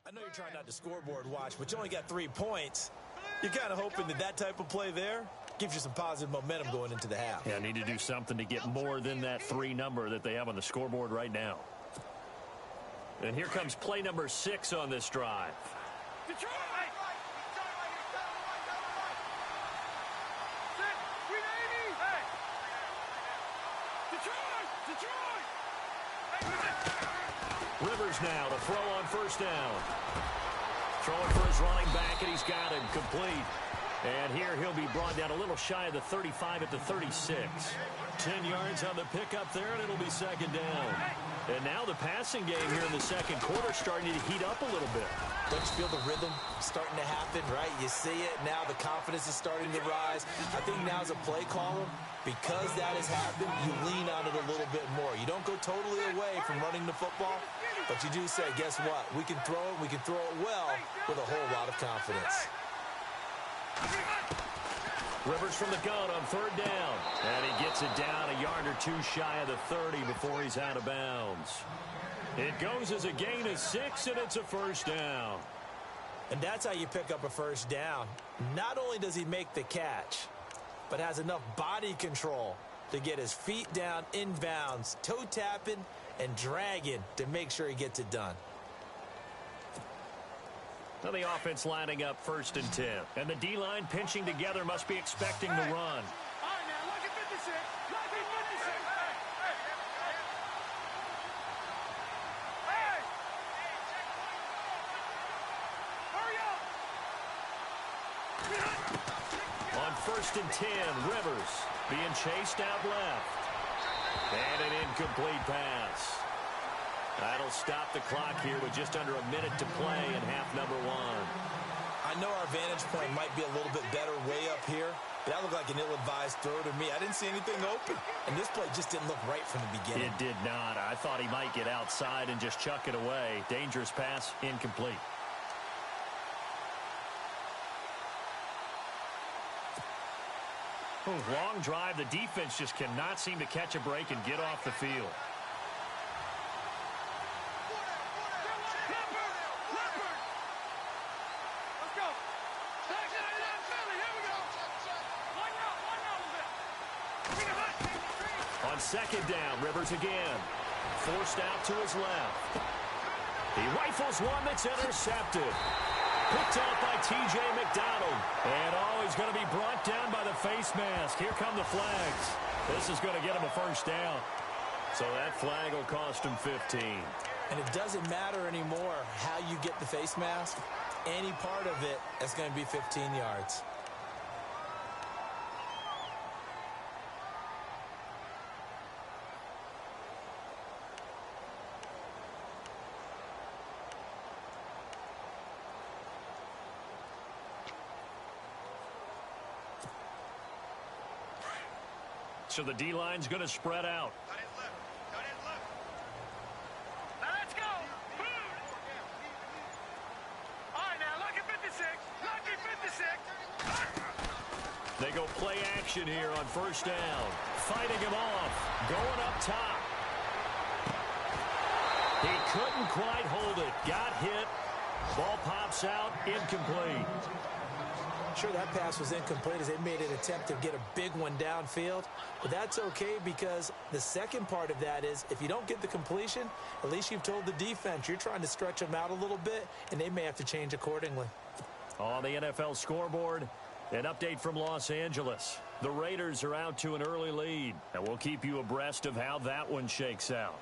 I know you're trying not to scoreboard watch, but you only got 3 points. You're kind of hoping that type of play there gives you some positive momentum going into the half. Yeah, need to do something to get more than that 3 number that they have on the scoreboard right now. And here comes play number 6 on this drive. Rivers now to throw on first down. Throwing for his running back, and he's got him complete. And here he'll be brought down a little shy of the 35 at the 36. 10 yards on the pickup there, and it'll be second down. And now the passing game here in the second quarter starting to heat up a little bit. Don't you feel the rhythm starting to happen, right? You see it. Now the confidence is starting to rise. I think now as a play caller, because that has happened, you lean on it a little bit more. You don't go totally away from running the football, but you do say, guess what? We can throw it. We can throw it well with a whole lot of confidence. Rivers from the gun on third down. And he gets it down a yard or 2 shy of the 30 before he's out of bounds. It goes as a gain of 6, and it's a first down. And that's how you pick up a first down. Not only does he make the catch, but has enough body control to get his feet down inbounds, toe tapping and dragging to make sure he gets it done. Now the offense lining up first and 10. And the D-line pinching together must be expecting the run. All right, now, look at 56. Look at 56. Hey! Hurry up! On first and 10, Rivers being chased out left. And an incomplete pass. That'll stop the clock here with just under a minute to play in half number 1. I know our vantage point might be a little bit better way up here, but that looked like an ill-advised throw to me. I didn't see anything open, and this play just didn't look right from the beginning. It did not. I thought he might get outside and just chuck it away. Dangerous pass, incomplete. Oh, long drive. The defense just cannot seem to catch a break and get off the field. On second down, Rivers again. Forced out to his left. He rifles one that's intercepted. Picked up by T.J. McDonald. And he's going to be brought down by the face mask. Here come the flags. This is going to get him a first down. So that flag will cost him 15. And it doesn't matter anymore how you get the face mask. Any part of it is going to be 15 yards. So the D-line's going to spread out. Cut it left. Cut it left. Now let's go. All right, now look at 56. Look at 56. They go play action here on first down. Fighting him off. Going up top. He couldn't quite hold it. Got hit. Ball pops out. Incomplete. Sure, that pass was incomplete as they made an attempt to get a big one downfield. But that's okay because the second part of that is if you don't get the completion, at least you've told the defense you're trying to stretch them out a little bit, and they may have to change accordingly. On the NFL scoreboard, an update from Los Angeles. The Raiders are out to an early lead, and we'll keep you abreast of how that one shakes out.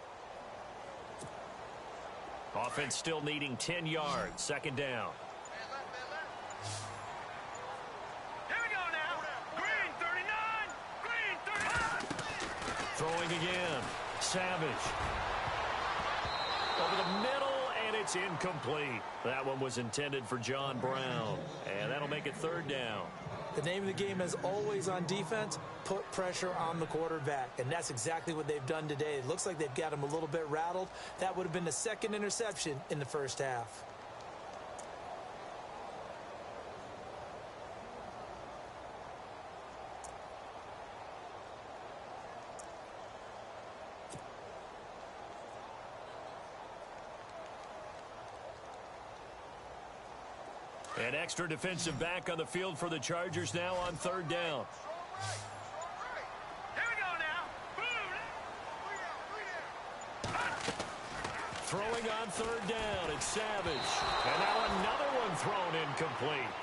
Offense still needing 10 yards, second down. Throwing again. Savage. Over the middle, and it's incomplete. That one was intended for John Brown. And that'll make it third down. The name of the game is always on defense, put pressure on the quarterback. And that's exactly what they've done today. It looks like they've got him a little bit rattled. That would have been the second interception in the first half. An extra defensive back on the field for the Chargers now on third down. Here we go now. Throwing on third down, it's Savage. And now another one thrown incomplete.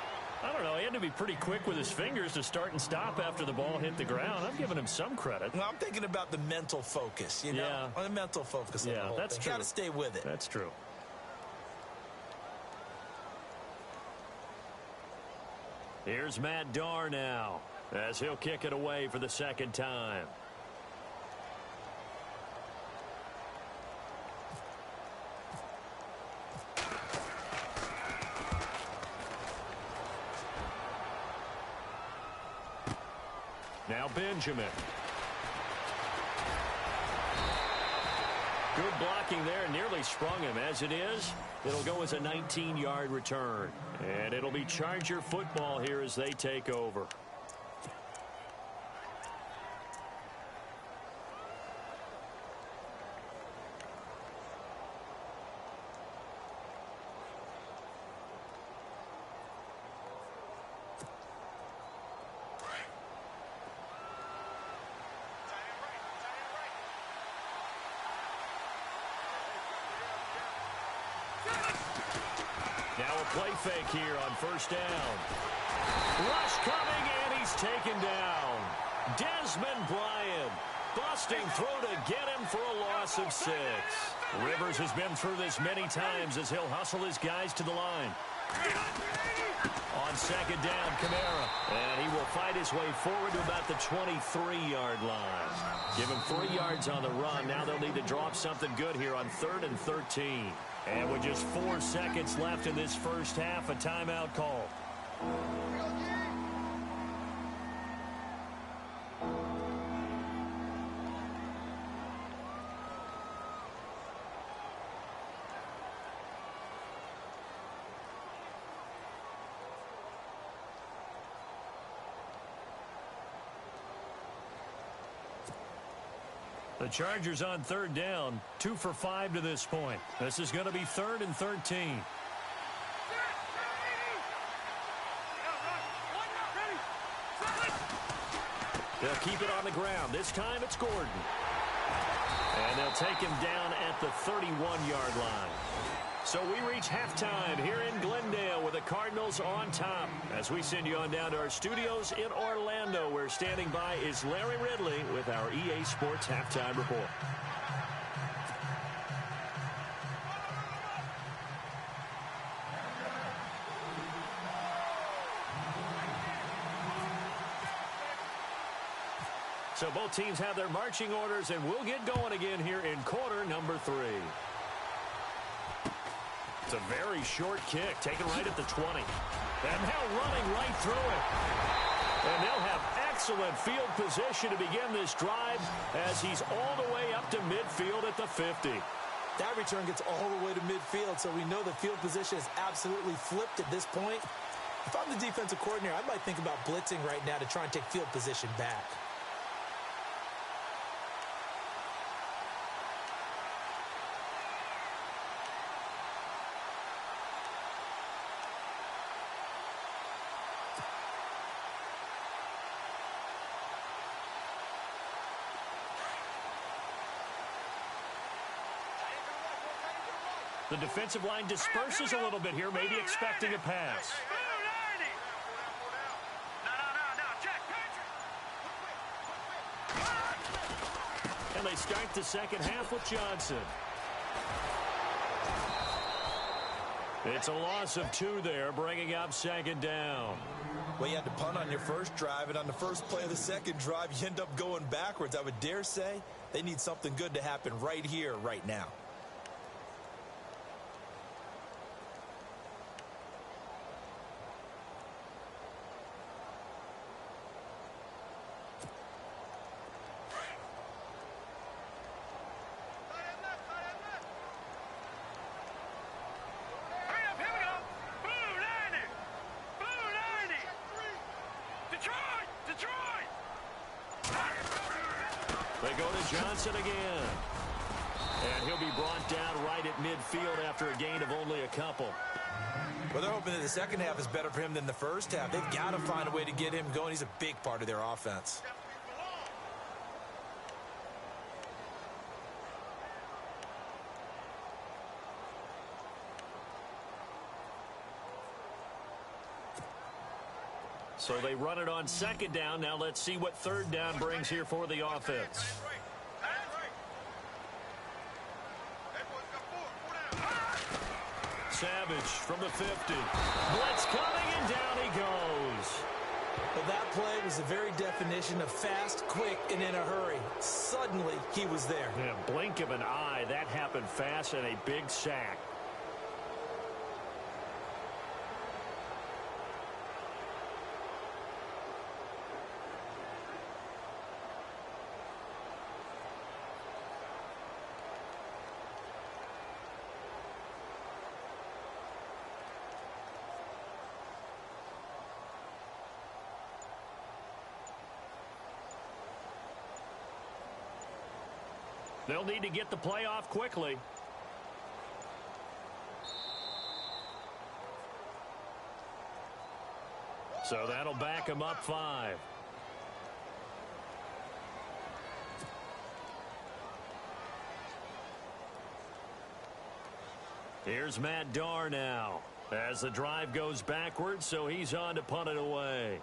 I don't know, he had to be pretty quick with his fingers to start and stop after the ball hit the ground. I'm giving him some credit. Well, I'm thinking about the mental focus, you know? Yeah. The mental focus of the whole that's thing. true. Got to stay with it. That's true. Here's Matt Darr now, as he'll kick it away for the second time. Now Benjamin. Good blocking there, nearly sprung him. As it is, it'll go as a 19-yard return. And it'll be Charger football here as they take over. Now a play fake here on first down. Rush coming, and he's taken down. Desmond Bryant busting through to get him for a loss of 6. Rivers has been through this many times as he'll hustle his guys to the line. On second down, Kamara. And he will fight his way forward to about the 23-yard line. Give him 3 yards on the run. Now they'll need to drop something good here on 3rd and 13. And with just 4 seconds left in this first half, a timeout call. The Chargers on third down, 2 for 5 to this point. This is going to be 3rd and 13. They'll keep it on the ground. This time it's Gordon. And they'll take him down at the 31-yard line. So we reach halftime here in Glendale with the Cardinals on top. As we send you on down to our studios in Orlando, where standing by is Larry Ridley with our EA Sports Halftime Report. So both teams have their marching orders, and we'll get going again here in quarter number 3. It's a very short kick, taken right at the 20. And now running right through it. And they'll have excellent field position to begin this drive as he's all the way up to midfield at the 50. That return gets all the way to midfield, so we know the field position is absolutely flipped at this point. If I'm the defensive coordinator, I might think about blitzing right now to try and take field position back. The defensive line disperses a little bit here, maybe expecting a pass. And they start the second half with Johnson. It's a loss of 2 there, bringing up second down. Well, you had to punt on your first drive, and on the first play of the second drive, you end up going backwards. I would dare say they need something good to happen right here, right now. They go to Johnson again. And he'll be brought down right at midfield after a gain of only a couple. Well, they're hoping that the second half is better for him than the first half. They've got to find a way to get him going. He's a big part of their offense. So they run it on second down. Now let's see what third down brings here for the offense. Savage from the 50. Blitz coming, and down he goes. Well, that play was the very definition of fast, quick, and in a hurry. Suddenly, he was there. Yeah, blink of an eye. That happened fast, and a big sack. They'll need to get the play off quickly. So that'll back him up 5. Here's Matt Darr now as the drive goes backwards, so he's on to punt it away.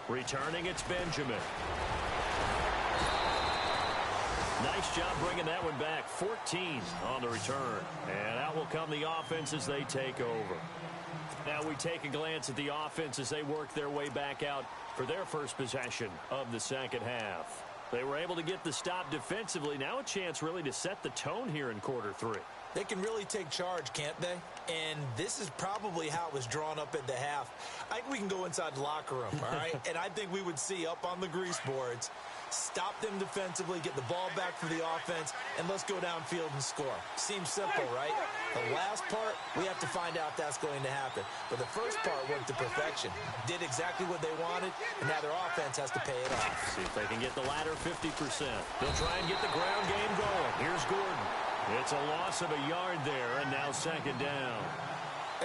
Returning, it's Benjamin. Nice job bringing that one back. 14 on the return. And out will come the offense as they take over. Now we take a glance at the offense as they work their way back out for their first possession of the second half. They were able to get the stop defensively. Now a chance really to set the tone here in quarter 3. They can really take charge, can't they? And this is probably how it was drawn up at the half. I think we can go inside the locker room, all right? And I think we would see up on the grease boards, stop them defensively, get the ball back for the offense, and let's go downfield and score. Seems simple, right? The last part, we have to find out if that's going to happen. But the first part worked to perfection. Did exactly what they wanted, and now their offense has to pay it off. See if they can get the latter 50%. They'll try and get the ground game going. Here's Gordon. It's a loss of a yard there, and now second down.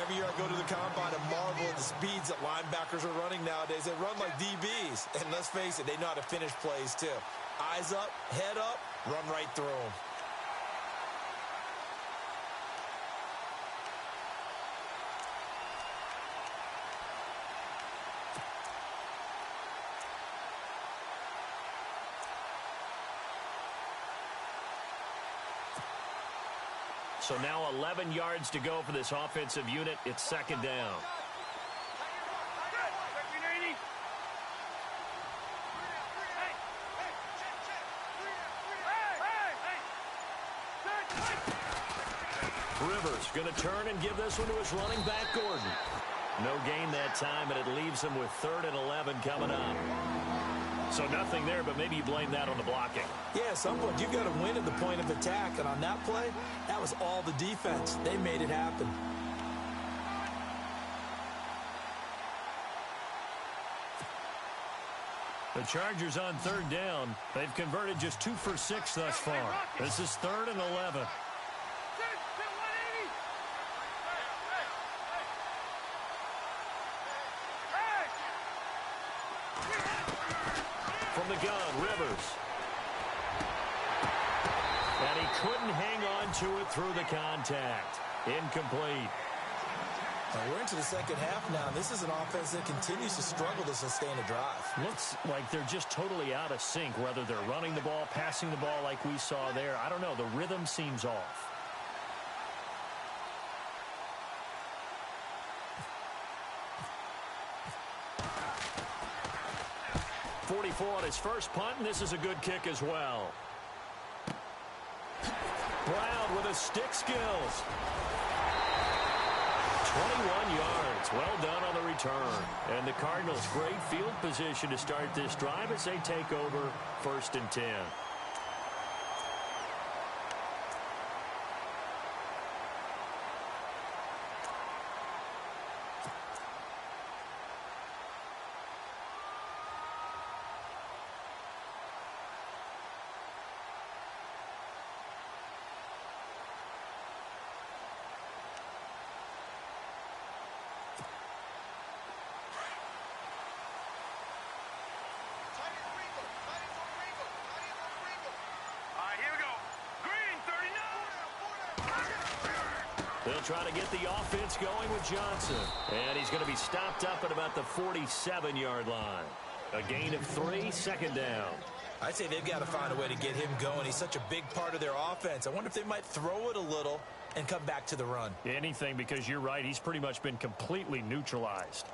Every year I go to the combine and marvel at the speeds that linebackers are running nowadays. They run like DBs. And let's face it, they know how to finish plays too. Eyes up, head up, run right through them. So now 11 yards to go for this offensive unit. It's second down. Rivers going to turn and give this one to his running back, Gordon. No gain that time, and it leaves him with 3rd and 11 coming up. So nothing there, but maybe you blame that on the blocking. Yeah, at some point, you've got to win at the point of attack. And on that play, that was all the defense. They made it happen. The Chargers on 3rd down. They've converted just 2 for 6 thus far. This is 3rd and 11. From the gun, Rivers. And he couldn't hang on to it through the contact. Incomplete. We're into the second half now. This is an offense that continues to struggle to sustain a drive. Looks like they're just totally out of sync, whether they're running the ball, passing the ball like we saw there. I don't know. The rhythm seems off. On his first punt, and this is a good kick as well. Brown with his stick skills. 21 yards. Well done on the return. And the Cardinals, great field position to start this drive as they take over 1st and 10. They'll try to get the offense going with Johnson. And he's going to be stopped up at about the 47-yard line. A gain of 3, second down. I'd say they've got to find a way to get him going. He's such a big part of their offense. I wonder if they might throw it a little and come back to the run. Anything, because you're right. He's pretty much been completely neutralized.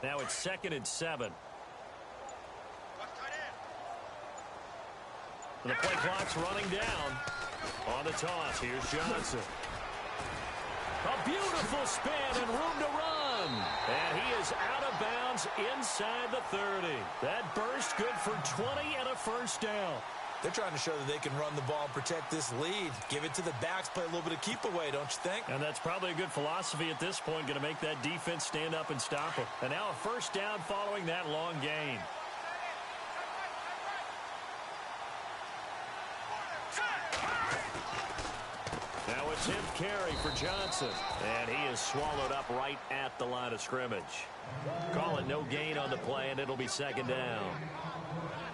Now it's 2nd and 7. The play clock's running down. On the toss, here's Johnson. A beautiful spin and room to run. And he is out of bounds inside the 30. That burst good for 20 and a first down. They're trying to show that they can run the ball and protect this lead. Give it to the backs, play a little bit of keep away, don't you think? And that's probably a good philosophy at this point, going to make that defense stand up and stop it. And now a first down following that long gain. Now it's 10th carry for Johnson. And he is swallowed up right at the line of scrimmage. Call it no gain on the play, and it'll be second down.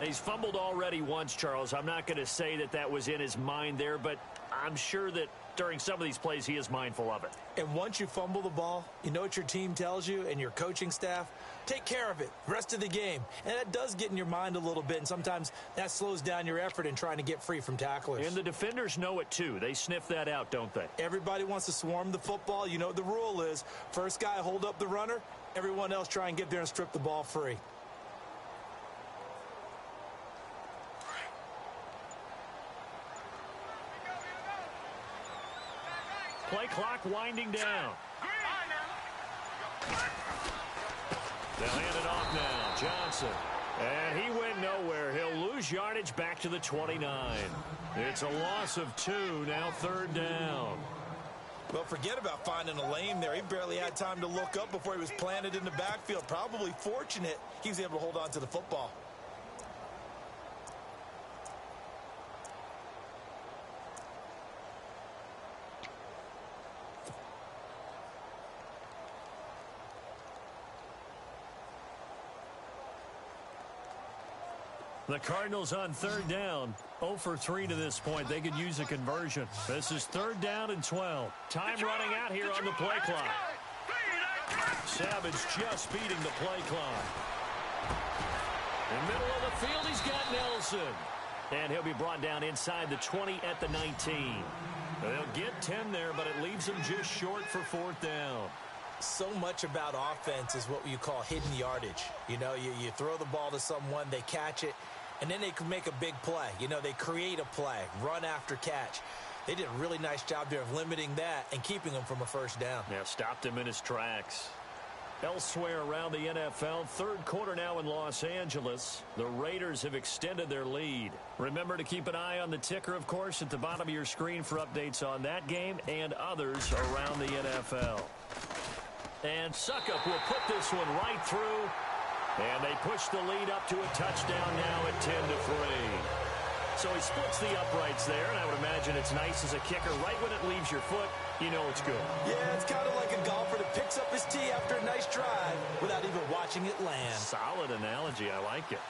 He's fumbled already once, Charles. I'm not going to say that that was in his mind there, but I'm sure that during some of these plays he is mindful of it. And once you fumble the ball, you know what your team tells you and your coaching staff? Take care of it rest of the game. And that does get in your mind a little bit, and sometimes that slows down your effort in trying to get free from tacklers. And the defenders know it too. They sniff that out, don't they? Everybody wants to swarm the football. You know what the rule is. First guy hold up the runner. Everyone else try and get there and strip the ball free. Play clock winding down. They'll hand it off now. Johnson. And he went nowhere. He'll lose yardage back to the 29. It's a loss of 2. Now third down. Well, forget about finding a lane there. He barely had time to look up before he was planted in the backfield. Probably fortunate he was able to hold on to the football. The Cardinals on third down. 0 for 3 to this point. They could use a conversion. This is third down and 12. Time running out here on the play clock. Savage just beating the play clock. In the middle of the field, he's got Nelson. And he'll be brought down inside the 20 at the 19. They'll get 10 there, but it leaves them just short for fourth down. So much about offense is what you call hidden yardage. You know, you throw the ball to someone, they catch it, and then they can make a big play. You know, they create a play, run after catch. They did a really nice job there of limiting that and keeping him from a first down. Yeah, stopped him in his tracks. Elsewhere around the NFL, third quarter now in Los Angeles. The Raiders have extended their lead. Remember to keep an eye on the ticker, of course, at the bottom of your screen for updates on that game and others around the NFL. And Suckup will put this one right through. And they push the lead up to a touchdown now at 10-3. So he splits the uprights there, and I would imagine it's nice as a kicker. Right when it leaves your foot, you know it's good. Yeah, it's kind of like a golfer that picks up his tee after a nice drive without even watching it land. Solid analogy. I like it.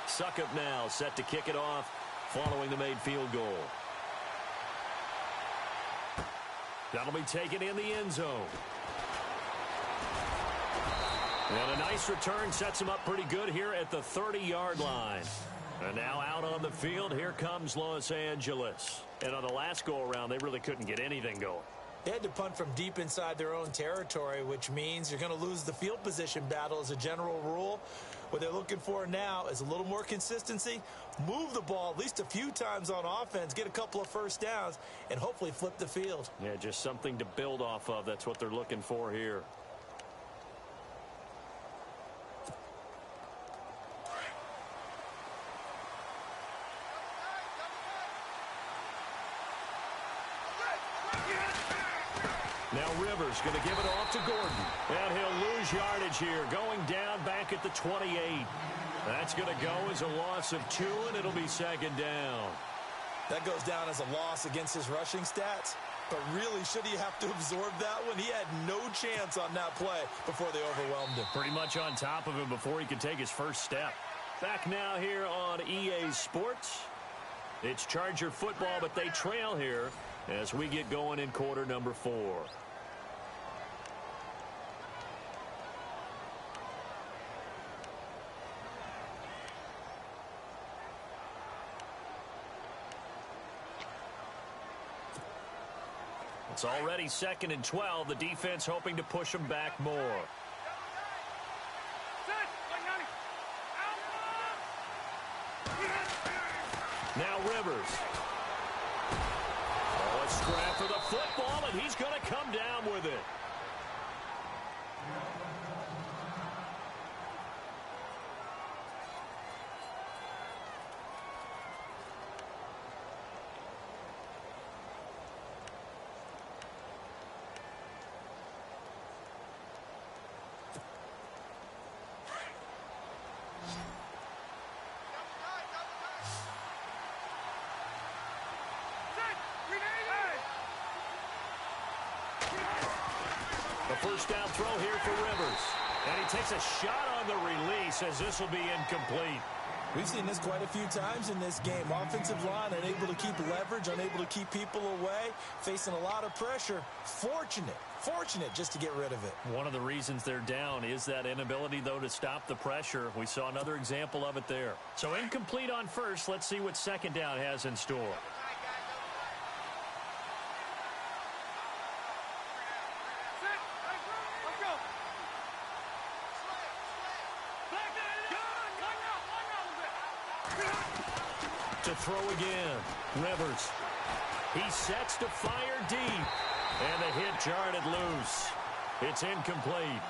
Suckup now set to kick it off following the made field goal. That'll be taken in the end zone. And a nice return sets him up pretty good here at the 30-yard line. And now out on the field, here comes Los Angeles. And on the last go-around, they really couldn't get anything going. They had to punt from deep inside their own territory, which means you're going to lose the field position battle as a general rule. What they're looking for now is a little more consistency, move the ball at least a few times on offense, get a couple of first downs, and hopefully flip the field. Yeah, just something to build off of. That's what they're looking for here. Now Rivers going to give it off to Gordon. And he'll lose yardage here, going down back at the 28. That's going to go as a loss of 2, and it'll be second down. That goes down as a loss against his rushing stats. But really, should he have to absorb that one? He had no chance on that play before they overwhelmed him. Pretty much on top of him before he could take his first step. Back now here on EA Sports. It's Charger football, but they trail here as we get going in quarter number 4. It's already 2nd and 12. The defense hoping to push them back more. Now Rivers. Oh, a scrap for the football, and he's going to come down with it. The first down throw here for Rivers. And he takes a shot on the release as this will be incomplete. We've seen this quite a few times in this game. Offensive line unable to keep leverage, unable to keep people away, facing a lot of pressure. Fortunate just to get rid of it. One of the reasons they're down is that inability, though, to stop the pressure. We saw another example of it there. So incomplete on first. Let's see what 2nd down has in store. To throw again. Rivers. He sets to fire deep. And the hit jarred it loose. It's incomplete.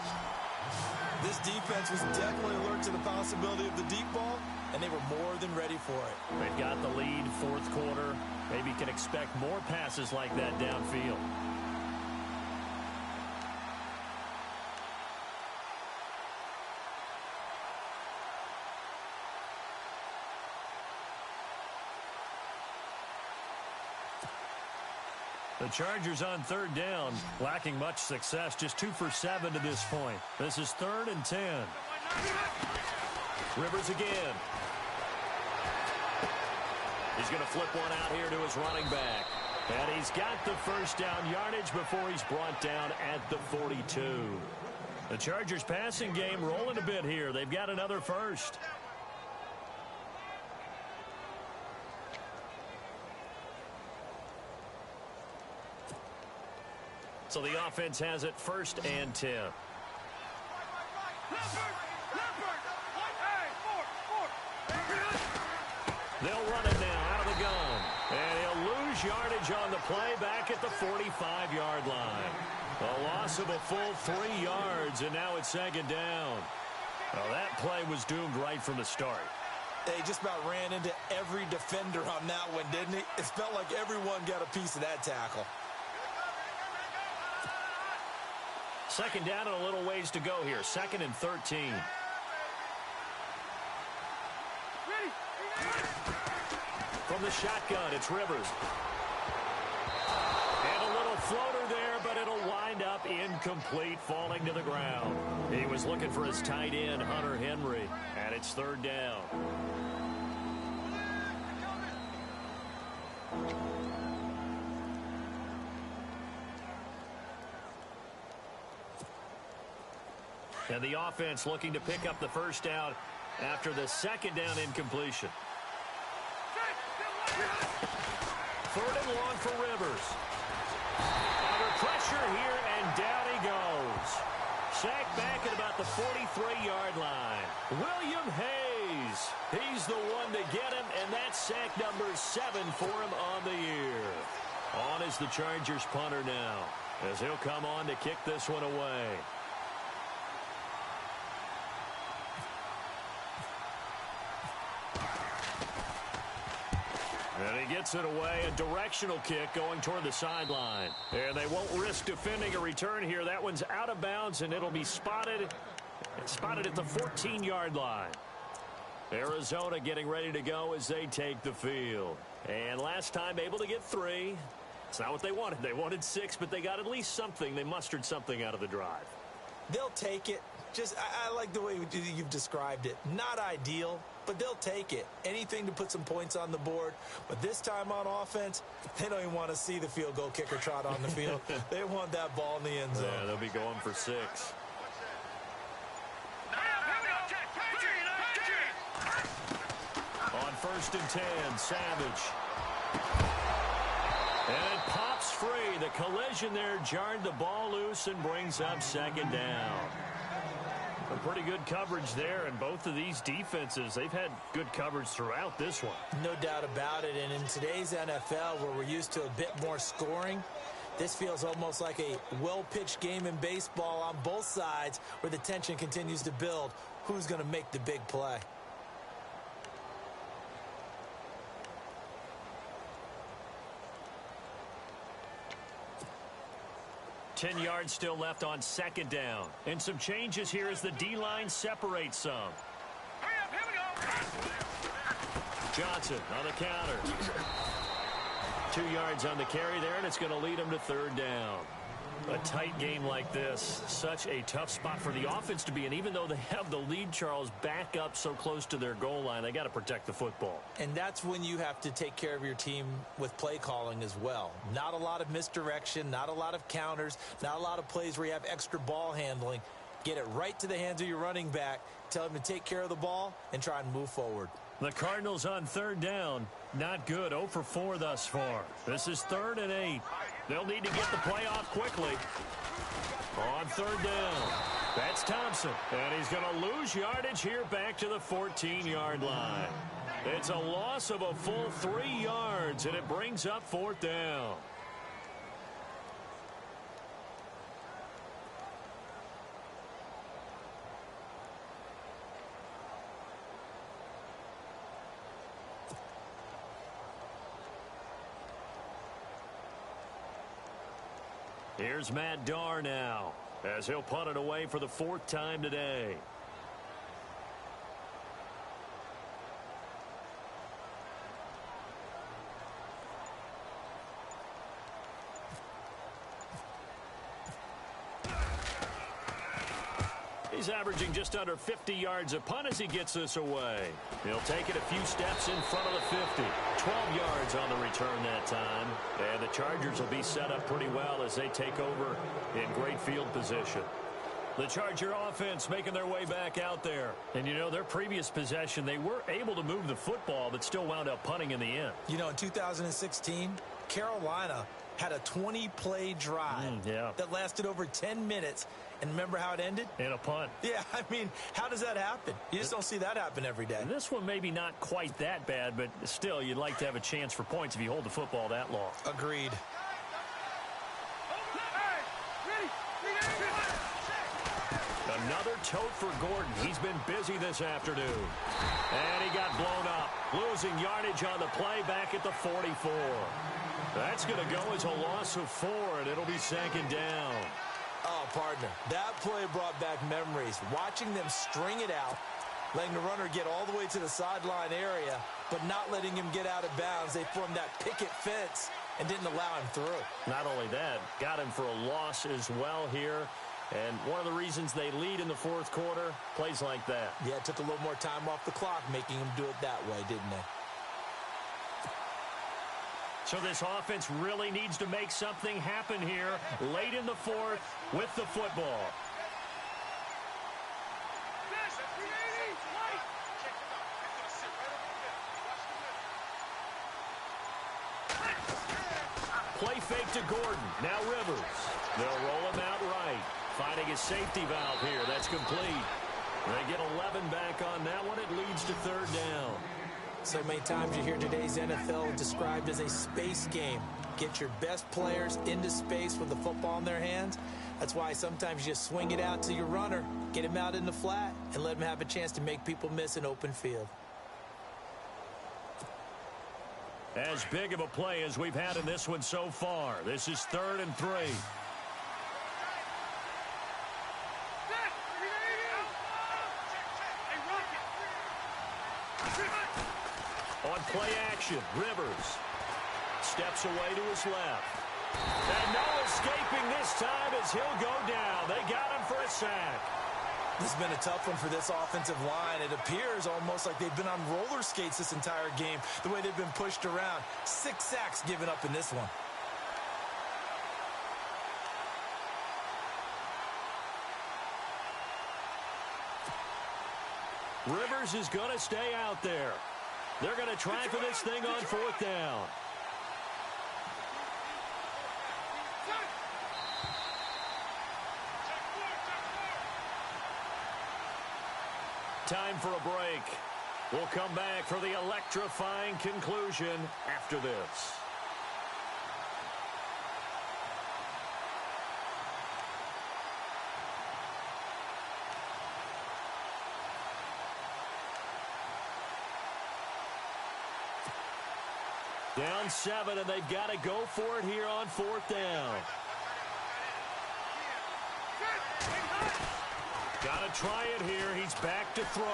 This defense was definitely alert to the possibility of the deep ball, and they were more than ready for it. They've got the lead, 4th quarter. Maybe can expect more passes like that downfield. The Chargers on 3rd down, lacking much success, just 2 for 7 to this point. This is 3rd and 10. Rivers again. He's going to flip one out here to his running back. And he's got the first down yardage before he's brought down at the 42. The Chargers passing game rolling a bit here. They've got another first. So the offense has it 1st and 10. They'll run it now out of the gun. And he'll lose yardage on the play back at the 45-yard line. A loss of a full 3 yards, and now it's 2nd down. Well, that play was doomed right from the start. They just about ran into every defender on that one, didn't he? It felt like everyone got a piece of that tackle. 2nd down and a little ways to go here. 2nd and 13. From the shotgun, it's Rivers. And a little floater there, but it'll wind up incomplete, falling to the ground. He was looking for his tight end, Hunter Henry, and it's 3rd down. And the offense looking to pick up the first down after the 2nd down incompletion. 3rd and long for Rivers. Under pressure here, and down he goes. Sacked back at about the 43-yard line. William Hayes. He's the one to get him, and that's sack number 7 for him on the year. On is the Chargers punter now, as he'll come on to kick this one away. And he gets it away, a directional kick going toward the sideline. And they won't risk defending a return here. That one's out of bounds, and it'll be spotted at the 14-yard line. Arizona getting ready to go as they take the field. And last time able to get 3. It's not what they wanted. They wanted 6, but they got at least something. They mustered something out of the drive. They'll take it. I like the way you've described it. Not ideal, but they'll take it. Anything to put some points on the board. But this time on offense, they don't even want to see the field goal kicker trot on the field. They want that ball in the end zone. Yeah, they'll be going for 6. On 1st and 10, Savage. And it pops free. The collision there jarred the ball loose and brings up 2nd down. A pretty good coverage there, and both of these defenses, they've had good coverage throughout this one. No doubt about it, and in today's NFL, where we're used to a bit more scoring, this feels almost like a well-pitched game in baseball on both sides, where the tension continues to build. Who's going to make the big play? 10 yards still left on 2nd down. And some changes here as the D-line separates some. Johnson on the counter. 2 yards on the carry there, and it's going to lead him to 3rd down. A tight game like this, such a tough spot for the offense to be in. Even though they have the lead, Charles, back up so close to their goal line, they got to protect the football. And that's when you have to take care of your team with play calling as well. Not a lot of misdirection, not a lot of counters, not a lot of plays where you have extra ball handling. Get it right to the hands of your running back, tell him to take care of the ball, and try and move forward. The Cardinals on 3rd down. Not good. 0 for 4 thus far. This is 3rd and 8. They'll need to get the play off quickly. On 3rd down. That's Thompson. And he's going to lose yardage here back to the 14-yard line. It's a loss of a full 3 yards, and it brings up 4th down. Here's Matt Darr now, as he'll punt it away for the 4th time today. He's averaging just under 50 yards a punt as he gets this away. He'll take it a few steps in front of the 50. 12 yards on the return that time. And the Chargers will be set up pretty well as they take over in great field position. The Charger offense making their way back out there. And, you know, their previous possession, they were able to move the football, but still wound up punting in the end. You know, in 2016, Carolina had a 20-play drive that lasted over 10 minutes. And remember how it ended? In a punt. Yeah, I mean, how does that happen? You just don't see that happen every day. And this one maybe not quite that bad, but still, you'd like to have a chance for points if you hold the football that long. Agreed. Another tote for Gordon. He's been busy this afternoon. And he got blown up. Losing yardage on the play back at the 44. That's going to go as a loss of 4, and it'll be 2nd down. Oh, partner, that play brought back memories. Watching them string it out, letting the runner get all the way to the sideline area, but not letting him get out of bounds. They formed that picket fence and didn't allow him through. Not only that, got him for a loss as well here. And one of the reasons they lead in the 4th quarter, plays like that. Yeah, it took a little more time off the clock, making him do it that way, didn't they? So this offense really needs to make something happen here late in the 4th with the football. Play fake to Gordon. Now Rivers. They'll roll him out right. Finding his safety valve here. That's complete. They get 11 back on that one. It leads to 3rd down. So many times you hear today's NFL described as a space game. Get your best players into space with the football in their hands. That's why sometimes you just swing it out to your runner, get him out in the flat, and let him have a chance to make people miss an open field. As big of a play as we've had in this one so far. This is 3rd and 3. On play action, Rivers Steps away to his left. And no escaping this time as he'll go down. They got him for a sack. This has been a tough one for this offensive line. It appears almost like they've been on roller skates this entire game, the way they've been pushed around. 6 sacks given up in this one. Rivers is going to stay out there. They're going to try for this thing on 4th down. Time for a break. We'll come back for the electrifying conclusion after this. Down 7, and they've got to go for it here on 4th down. Got to try it here. He's back to throw.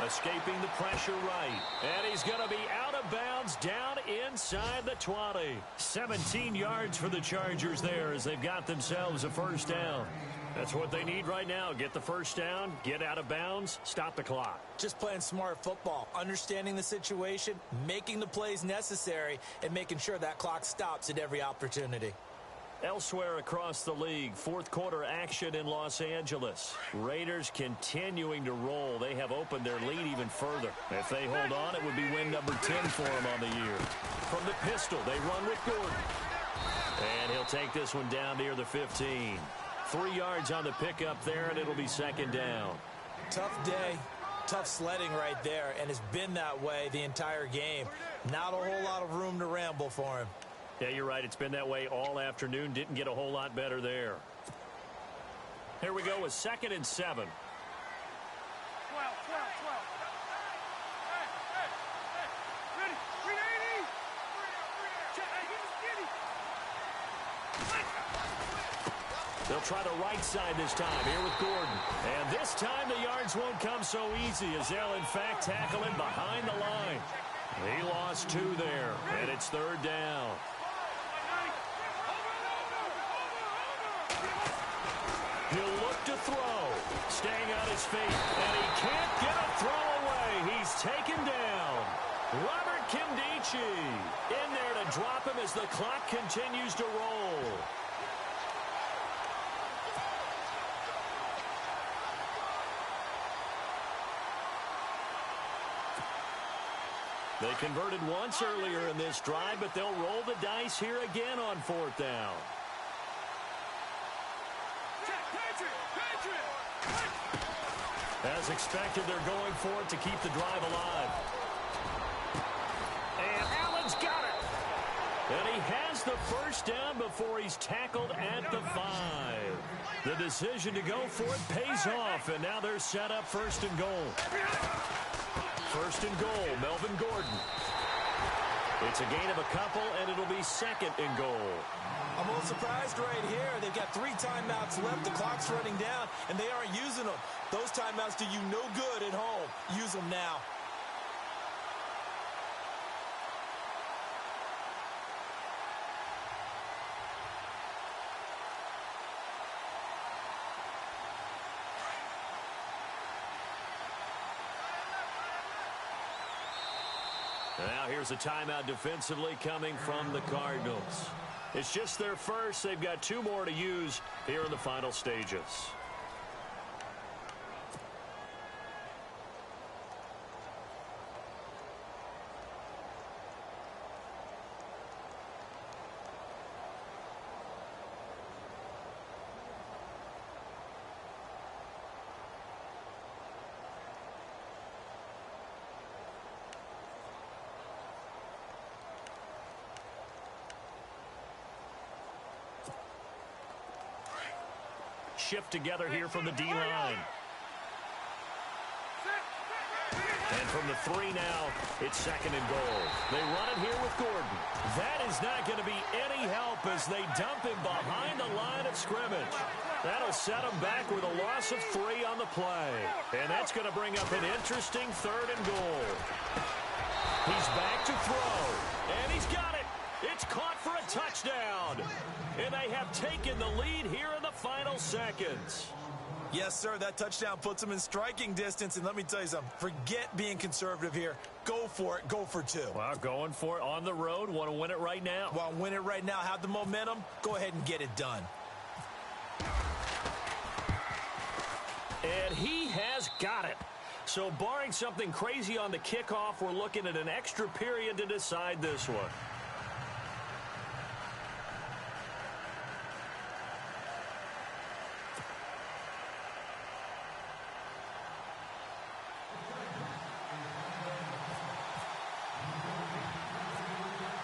Escaping the pressure right. And he's going to be out of bounds down inside the 20. 17 yards for the Chargers there as they've got themselves a first down. That's what they need right now. Get the first down, get out of bounds, stop the clock. Just playing smart football, understanding the situation, making the plays necessary, and making sure that clock stops at every opportunity. Elsewhere across the league, 4th quarter action in Los Angeles. Raiders continuing to roll. They have opened their lead even further. If they hold on, it would be win number 10 for them on the year. From the pistol, they run with Gordon. And he'll take this one down near the 15. 3 yards on the pickup there, and it'll be 2nd down. Tough day, tough sledding right there, and it's been that way the entire game. Not a whole lot of room to ramble for him. Yeah, you're right. It's been that way all afternoon. Didn't get a whole lot better there. Here we go with 2nd and 7. 12. Ready? 380. They'll try the right side this time here with Gordon. And this time the yards won't come so easy as they'll, in fact, tackle him behind the line. He lost 2 there, and it's 3rd down. He'll look to throw. Staying on his feet, and he can't get a throw away. He's taken down. Robert Kimdichie in there to drop him as the clock continues to roll. They converted once earlier in this drive, but they'll roll the dice here again on 4th down. As expected, they're going for it to keep the drive alive. And Allen's got it. And he has the first down before he's tackled at the 5. The decision to go for it pays off, and now they're set up 1st and goal. 1st and goal, Melvin Gordon. It's a gain of a couple, and it'll be 2nd and goal. I'm a little surprised right here. They've got 3 timeouts left. The clock's running down, and they aren't using them. Those timeouts do you no good at home. Use them now. Now here's a timeout defensively coming from the Cardinals. It's just their first. They've got 2 more to use here in the final stages. Shift together here from the D-line. And from the 3 now, it's 2nd and goal. They run it here with Gordon. That is not going to be any help as they dump him behind the line of scrimmage. That'll set him back with a loss of 3 on the play. And that's going to bring up an interesting 3rd and goal. He's back to throw. And he's got it. It's have taken the lead here in the final seconds. Yes, sir, that touchdown puts them in striking distance, and let me tell you something, forget being conservative here. Go for it, go for two. Well, going for it on the road, want to win it right now. Want to win it right now, have the momentum, go ahead and get it done. And he has got it. So barring something crazy on the kickoff, we're looking at an extra period to decide this one.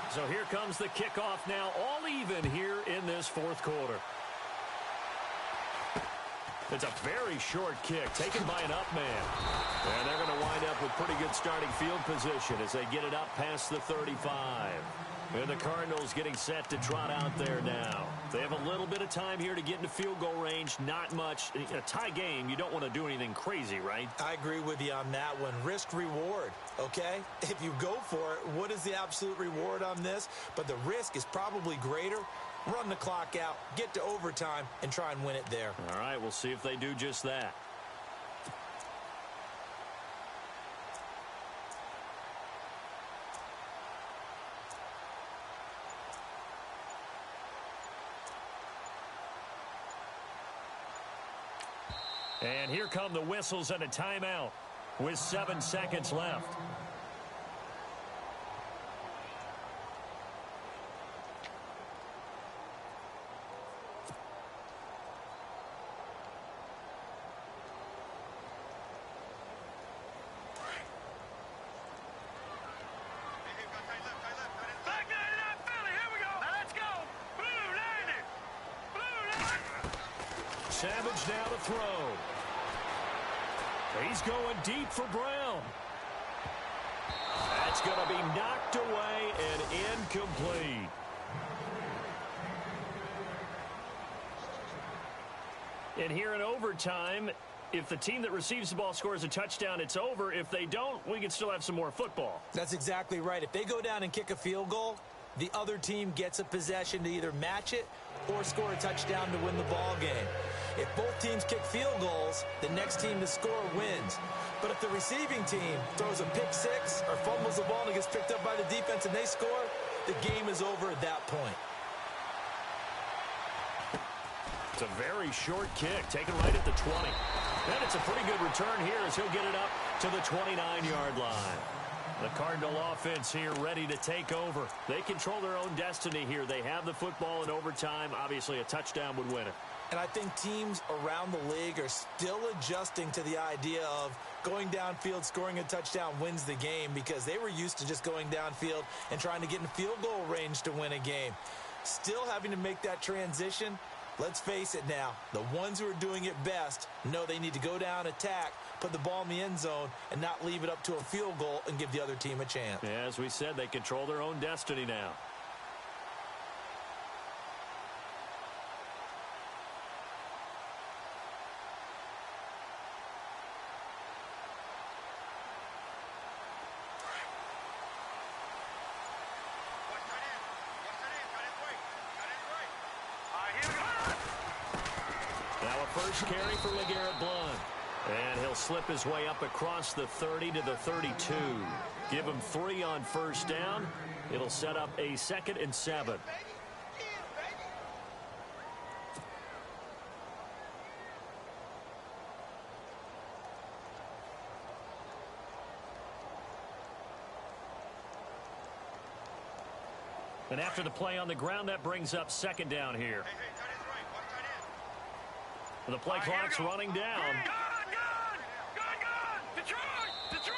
So here comes the kickoff now, all even here in this fourth quarter. It's a very short kick taken by an up man. And they're going to wind up with pretty good starting field position as they get it up past the 35. And the Cardinals getting set to trot out there now. They have a little bit of time here to get into field goal range. Not much. In a tie game, you don't want to do anything crazy, right? I agree with you on that one. Risk reward, okay? If you go for it, what is the absolute reward on this? But the risk is probably greater. Run the clock out, get to overtime, and try and win it there. All right, we'll see if they do just that. And here come the whistles and a timeout with 7 seconds left. Savage now to throw. He's going deep for Brown. That's going to be knocked away and incomplete. And here in overtime, if the team that receives the ball scores a touchdown, it's over. If they don't, we can still have some more football. That's exactly right. If they go down and kick a field goal, the other team gets a possession to either match it or score a touchdown to win the ball game. If both teams kick field goals, the next team to score wins. But if the receiving team throws a pick six or fumbles the ball and it gets picked up by the defense and they score, the game is over at that point. It's a very short kick, taken right at the 20. And it's a pretty good return here as he'll get it up to the 29-yard line. The Cardinal offense here ready to take over. They control their own destiny here. They have the football in overtime. Obviously, a touchdown would win it. And I think teams around the league are still adjusting to the idea of going downfield, scoring a touchdown wins the game because they were used to just going downfield and trying to get in field goal range to win a game. Still having to make that transition. Let's face it now, the ones who are doing it best know they need to go down, attack, put the ball in the end zone, and not leave it up to a field goal and give the other team a chance. Yeah, as we said, they control their own destiny now. First carry for LeGarrette Blount. And he'll slip his way up across the 30 to the 32. Give him 3 on first down. It'll set up a 2nd and 7. And after the play on the ground, that brings up 2nd down here. The play clock's running down. Detroit!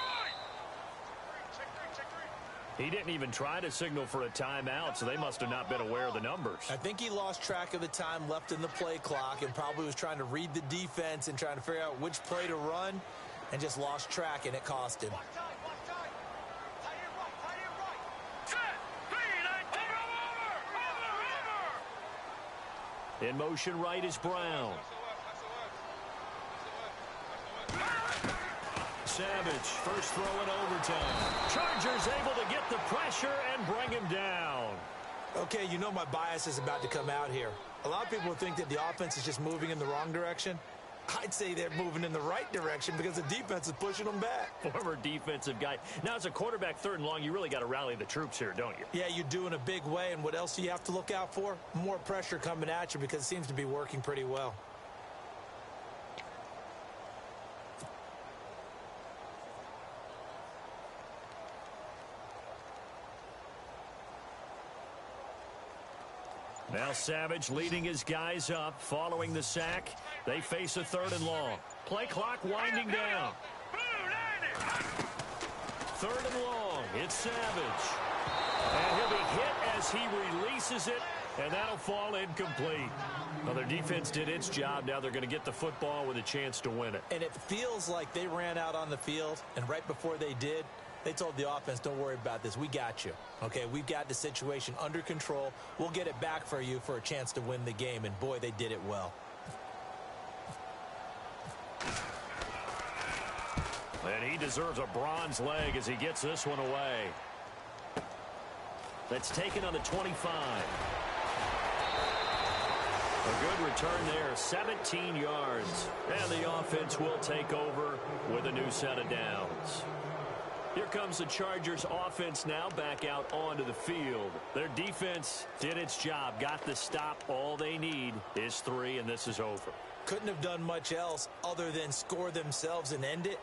He didn't even try to signal for a timeout, so they must have not been aware of the numbers. I think he lost track of the time left in the play clock and probably was trying to read the defense and trying to figure out which play to run and just lost track, and it cost him. In motion right is Brown. Savage, first throw in overtime. Chargers able to get the pressure and bring him down. Okay, you know my bias is about to come out here. A lot of people think that the offense is just moving in the wrong direction. I'd say they're moving in the right direction because the defense is pushing them back. Former defensive guy. Now, as a quarterback, 3rd and long, you really got to rally the troops here, don't you? Yeah, you do in a big way, and what else do you have to look out for? More pressure coming at you because it seems to be working pretty well. Now Savage leading his guys up, following the sack. They face a 3rd and long. Play clock winding down. 3rd and long. It's Savage. And he'll be hit as he releases it, and that'll fall incomplete. Well, their defense did its job. Now they're going to get the football with a chance to win it. And it feels like they ran out on the field, and right before they did, they told the offense, don't worry about this. We got you. Okay, we've got the situation under control. We'll get it back for you for a chance to win the game. And, boy, they did it well. And he deserves a bronze leg as he gets this one away. That's taken on the 25. A good return there, 17 yards. And the offense will take over with a new set of downs. Here comes the Chargers offense now back out onto the field. Their defense did its job, got the stop. All they need is 3, and this is over. Couldn't have done much else other than score themselves and end it.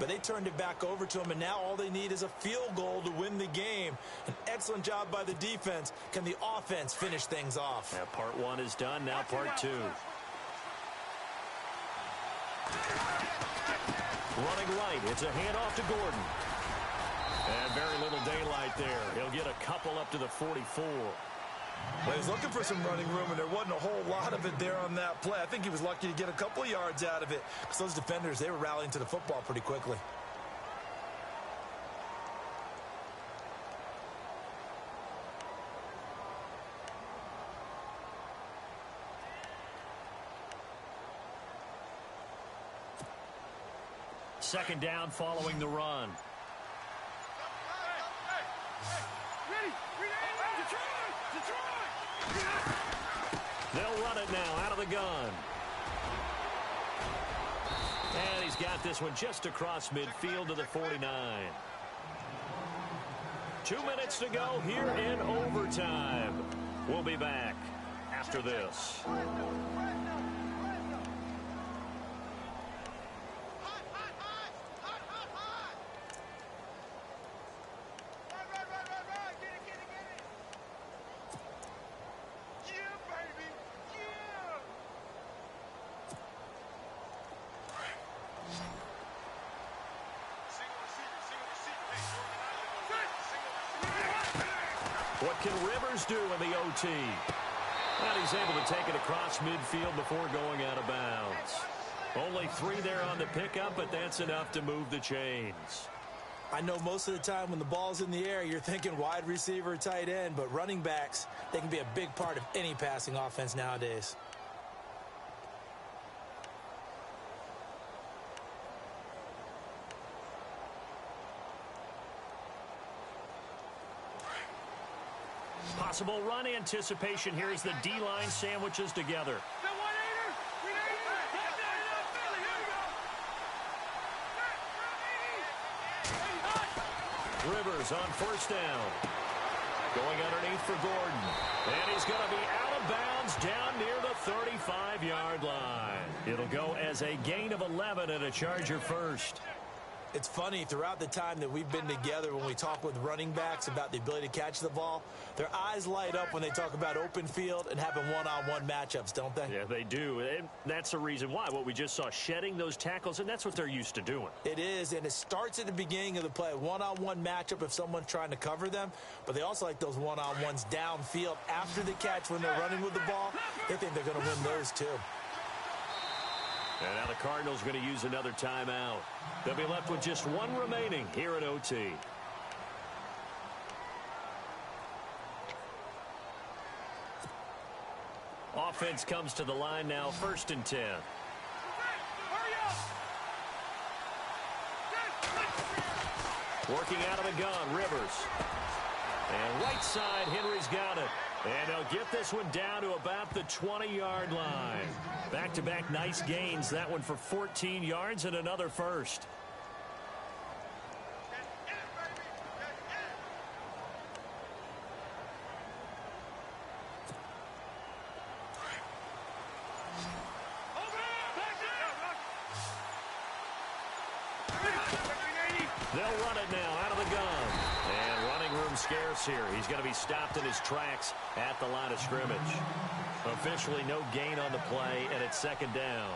But they turned it back over to them, and now all they need is a field goal to win the game. An excellent job by the defense. Can the offense finish things off? Yeah, part 1 is done, now part 2. Running right, it's a handoff to Gordon. And very little daylight there. He'll get a couple up to the 44. Well, he was looking for some running room, and there wasn't a whole lot of it there on that play. I think he was lucky to get a couple of yards out of it because those defenders, they were rallying to the football pretty quickly. Second down following the run. They'll run it now out of the gun. And he's got this one just across midfield to the 49. 2 minutes to go here in overtime. We'll be back after this. What can Rivers do in the OT? And he's able to take it across midfield before going out of bounds. Only 3 there on the pickup, but that's enough to move the chains. I know most of the time when the ball's in the air, you're thinking wide receiver, tight end, but running backs, they can be a big part of any passing offense nowadays. Possible run anticipation here as the D-line sandwiches together. Rivers on first down. Going underneath for Gordon. And he's going to be out of bounds down near the 35-yard line. It'll go as a gain of 11 and a Charger first. It's funny, throughout the time that we've been together, when we talk with running backs about the ability to catch the ball, their eyes light up when they talk about open field and having one-on-one matchups, don't they? Yeah, they do. And that's the reason why. What we just saw, shedding those tackles, and that's what they're used to doing. It is, and it starts at the beginning of the play. One-on-one matchup if someone's trying to cover them, but they also like those one-on-ones downfield after the catch when they're running with the ball. They think they're going to win those, too. And now the Cardinals are going to use another timeout. They'll be left with just 1 remaining here in OT. Offense comes to the line now, 1st and 10. Working out of the gun, Rivers. And right side, Henry's got it. And they'll get this one down to about the 20-yard line. Back-to-back nice gains. That one for 14 yards and another first. They'll run it now out of the gun. And running room scarce here. He's going to be stopped in his tracks at the line of scrimmage. Officially no gain on the play, and it's second down.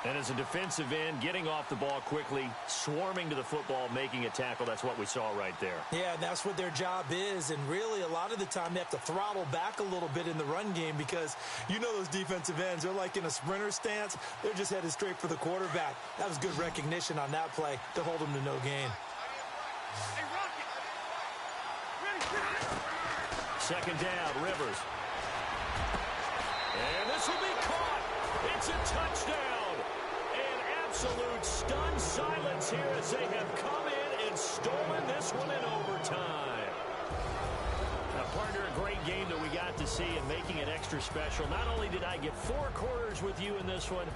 And as a defensive end, getting off the ball quickly, swarming to the football, making a tackle, that's what we saw right there. Yeah, that's what their job is. And really, a lot of the time, they have to throttle back a little bit in the run game because you know those defensive ends, they're like in a sprinter stance. They're just headed straight for the quarterback. That was good recognition on that play to hold them to no gain. Second down, Rivers. And this will be caught. It's a touchdown. An absolute stunned silence here as they have come in and stolen this one in overtime. Now, partner, a great game that we got to see and making it extra special. Not only did I get 4 quarters with you in this one,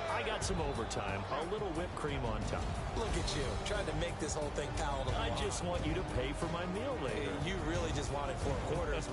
I got some overtime, a little whipped cream on top. Look at you, trying to make this whole thing palatable. I just want you to pay for my meal later. You really just wanted 4 quarters.